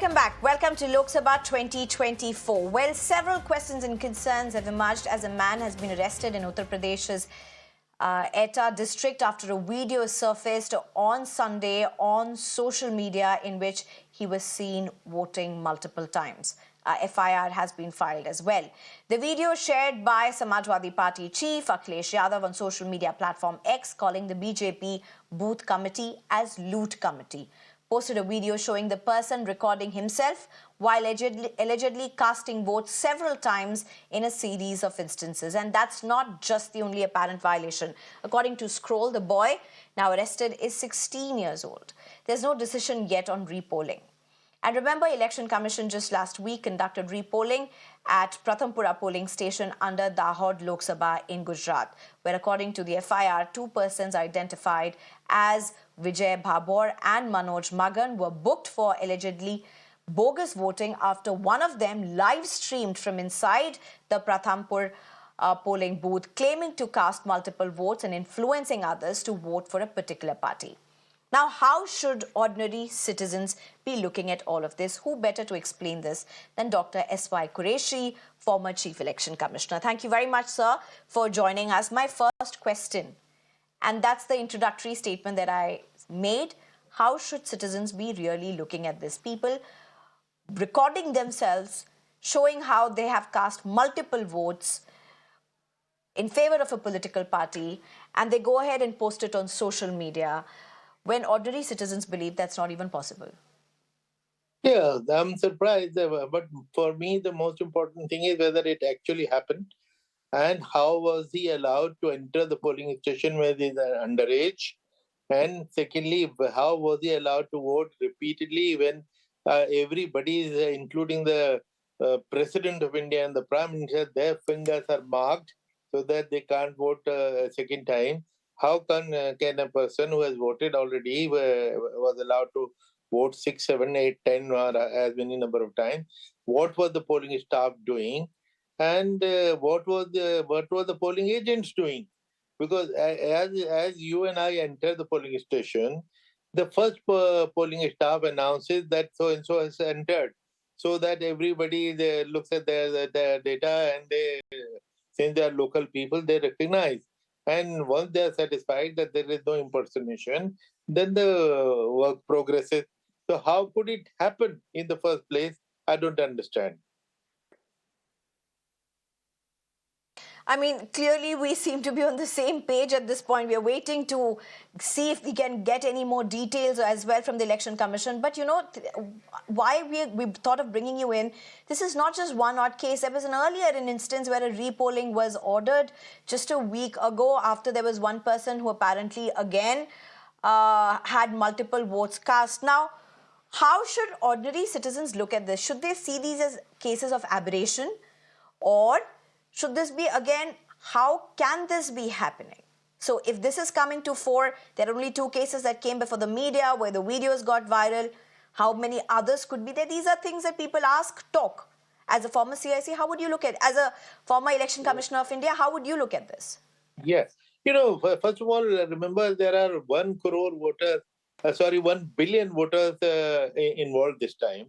Welcome back. Welcome to Lok Sabha 2024. Well, several questions and concerns have emerged as a man has been arrested in Uttar Pradesh's Etah district after a video surfaced on Sunday on social media in which he was seen voting multiple times. FIR has been filed as well. The video shared by Samajwadi Party chief Akhilesh Yadav on social media platform X, calling the BJP booth committee as loot committee, posted a video showing the person recording himself while allegedly casting votes several times in a series of instances. And that's not just the only apparent violation. According to Scroll, the boy now arrested is 16 years old. There's no decision yet on repolling. And remember, Election Commission just last week conducted repolling at Prathampura polling station under Dahod Lok Sabha in Gujarat, where according to the FIR, two persons identified as Vijay Bhabor and Manoj Magan were booked for allegedly bogus voting after one of them live streamed from inside the Prathampur polling booth, claiming to cast multiple votes and influencing others to vote for a particular party. Now, how should ordinary citizens be looking at all of this? Who better to explain this than Dr. S.Y. Qureshi, former Chief Election Commissioner? Thank you very much, sir, for joining us. My first question, and that's the introductory statement that I made: how should citizens be really looking at this? People recording themselves, showing how they have cast multiple votes in favor of a political party, and they go ahead and post it on social media, when ordinary citizens believe that's not even possible. Yeah, I'm surprised. But for me, the most important thing is whether it actually happened and how was he allowed to enter the polling station where he's underage. And secondly, how was he allowed to vote repeatedly when everybody, including the President of India and the Prime Minister, their fingers are marked so that they can't vote a second time? How can a person who has voted already was allowed to vote 6, 7, 8, 10, or as many number of times? What was the polling staff doing? And what was the polling agents doing? Because as you and I enter the polling station, the first polling staff announces that so and so has entered, so that everybody looks at their data, and they, since they are local people, they recognize. And once they are satisfied that there is no impersonation, then the work progresses. So how could it happen in the first place? I don't understand. I mean, clearly we seem to be on the same page at this point. We're waiting to see if we can get any more details as well from the Election Commission. But, you know, why we thought of bringing you in, this is not just one odd case. There was an instance where a repolling was ordered just a week ago after there was one person who apparently, again, had multiple votes cast. Now, how should ordinary citizens look at this? Should they see these as cases of aberration, or should this be, again, how can this be happening? So if this is coming to fore, there are only two cases that came before the media where the videos got viral. How many others could be there? These are things that people ask, talk. As a former CIC, how would you look at it? As a former Election Commissioner of India, how would you look at this? Yes. You know, first of all, remember there are 1 crore voters, 1 billion voters involved this time.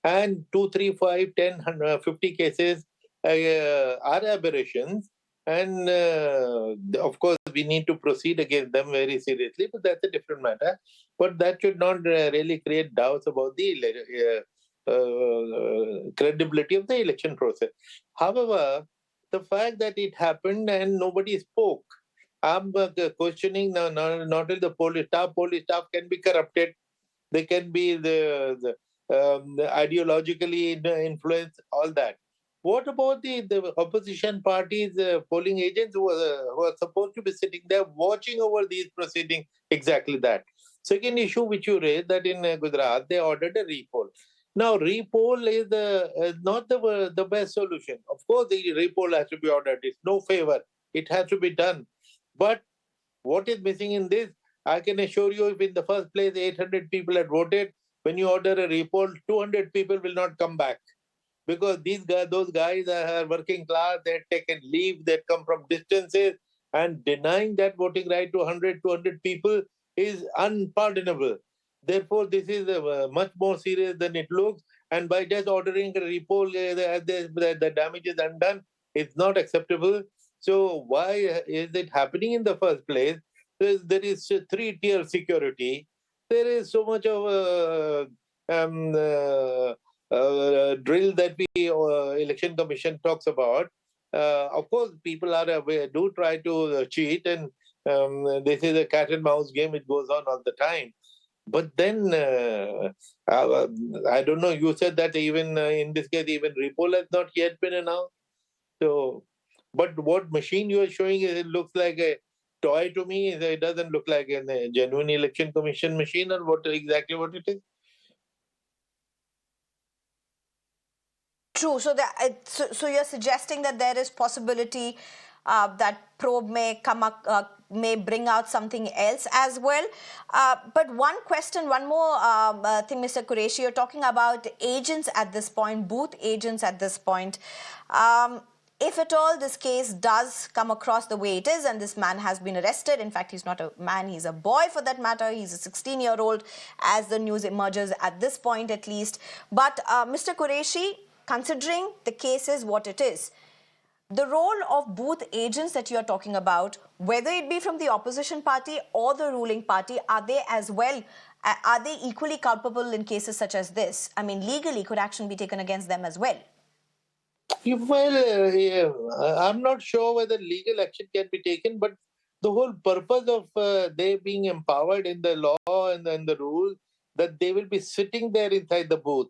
And 2, 3, 5, 10, 50 cases are aberrations. And of course, we need to proceed against them very seriously, but that's a different matter. But that should not really create doubts about the credibility of the election process. However, the fact that it happened and nobody spoke, I'm questioning now. Not only the police staff can be corrupted, they can be the ideologically influenced, all that. What about the opposition parties, polling agents who are supposed to be sitting there watching over these proceedings? Exactly that. Second issue which you raised, that in Gujarat they ordered a repoll. Now, repoll is not the best solution. Of course, the repoll has to be ordered. It's no favor. It has to be done. But what is missing in this? I can assure you, if in the first place 800 people had voted, when you order a repoll, 200 people will not come back. Because those guys are working class, they had taken leave, they come from distances, and denying that voting right to 100, 200 people is unpardonable. Therefore, this is much more serious than it looks. and by just ordering a repoll, the damage is undone. It's not acceptable. So why is it happening in the first place? There is three-tier security. There is so much of drill that we election commission talks about. Of course, people are aware, do try to cheat, and this is a cat and mouse game. It goes on all the time. But then, I don't know, you said that even in this case, even repoll has not yet been announced. So, but what machine you are showing, it looks like a toy to me. It doesn't look like a genuine election commission machine, or what exactly what it is. True. So you're suggesting that there is possibility that probe may come up, may bring out something else as well. But one question, one more thing, Mr. Qureshi, you're talking about agents at this point, booth agents at this point. If at all this case does come across the way it is, and this man has been arrested, in fact, he's not a man, he's a boy for that matter, he's a 16-year-old, as the news emerges at this point at least. But Mr. Qureshi, considering the case is what it is, the role of booth agents that you're talking about, whether it be from the opposition party or the ruling party, are they as well, are they equally culpable in cases such as this? I mean, legally, could action be taken against them as well? Well, yeah, I'm not sure whether legal action can be taken, but the whole purpose of they being empowered in the law and in the rule, that they will be sitting there inside the booth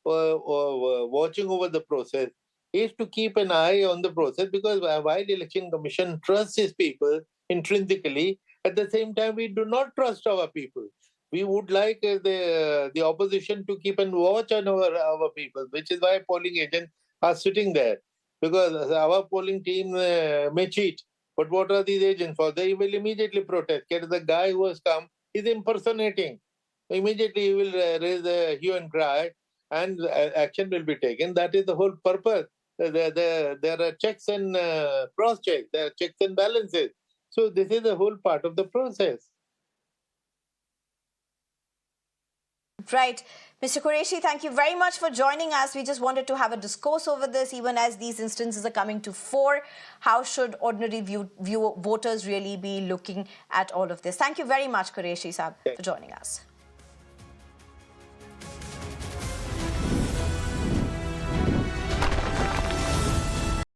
or watching over the process, is to keep an eye on the process, because while the election commission trusts its people intrinsically, at the same time we do not trust our people. We would like the opposition to keep and watch on our people, which is why polling agents are sitting there, because our polling team may cheat. But what are these agents for? They will immediately protest. Get the guy who has come is impersonating. Immediately he will raise a hue and cry, and action will be taken. That is the whole purpose. There are checks and cross checks. There are checks and balances. So this is the whole part of the process. Right. Mr. Qureshi, thank you very much for joining us. We just wanted to have a discourse over this, even as these instances are coming to fore. How should ordinary voters really be looking at all of this? Thank you very much, Qureshi Saab, for joining us.